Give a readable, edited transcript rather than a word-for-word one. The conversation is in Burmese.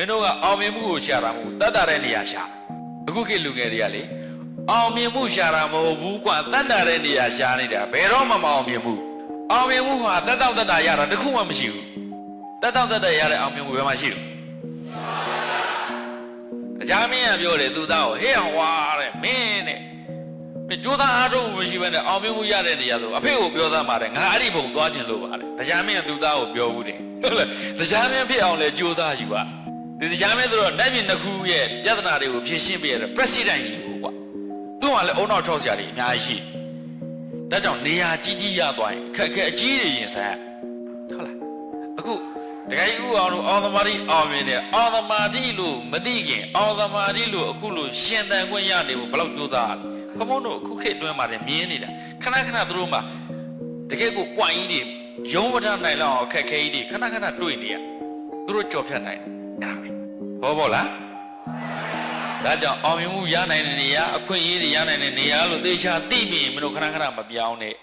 င်းတို့ကအောင်မြင်မှုကိုရှာတာမဟုတ်တတ်တာတဲ့နေရာရှာအခုခေတ်လူငယ်တွေကလေအောင်မြင်မှုရှာတာမဟုတ်ဘူးကွာတတ်တာတဲ့နေရာရှာနေတာဘယ်တော့မှမအောင်မြင်ဘူးအောင်မြင်မှုဟာတက်တော့တက်တာရတာတခုမှမရှိဘူးတက်တော့တက်တာရတဲ့အောင်မြင်မှုဘယ်မှာရှိလို့တရားမင်းကပြောတယ်သူသားကိုဟေ့ဟွာတဲ့မင်းတဲ့ကြိုးစားအားထုတ်မှုမရှိဘဲနဲ့အောင်မြင်မှုရတဲ့နေရာဆိုအဖေကိုပြောသားမှာတဲ့ငါအဲ့ဒီဘုံသွားခြင်းလို့ပါလေတရားမင်းကသူသားကိုပြောဘူးတယ်ဟုတ်လားတရားမင်းဖြစ်အောင်လဲကြိုးစားယူပါဒီတရားမင်းဆိုတော့နိုင်ပြည်နှစ်ခုရဲ့ပြဿနာတွေကိုဖြေရှင်းပေးရတဲ့ president ကြီးကိုကွာသူ့မှာလည်းအုံနောက်၆ဆရာတွေအများကြီးရှိဒါကြောင့်နေရာကြီးကြီးရသွားရင်ခက်ခဲအကြီးတွေရင်ဆိုင်ဟုတ်လားအခုတကယ်ဥအောင်လို့အောင်သမားကြီးအောင်မြင်တယ်အောင်သမားကြီးလို့မသိခင်အောင်သမားကြီးလို့အခုလို့ရှင်သန်ခွင့်ရနေဖို့ဘယ်လောက်ကြိုးစားလဲဘုံတို့အခုခေတ်တွင်းမှာလည်းမြင်နေတာခဏခဏသူတို့မှာတကယ်ကိုပွိုင်ကြီးတွေရုံးဝထနိုင်လောက်အခက်ခဲကြီးတွေခဏခဏတွေ့နေရသူတို့ကြော်ဖြတ်နိုင်တယ်အဲ့ဒါပဲဘောလားဒါကြောင့်အောင်မြင်မှုရနိုင်တဲ့နေရာအခွင့်အရေးတွေရနိုင်တဲ့နေရာလို့သေချာသိမိရင်မင်းတို့ခဏခဏမပြောင်းနဲ့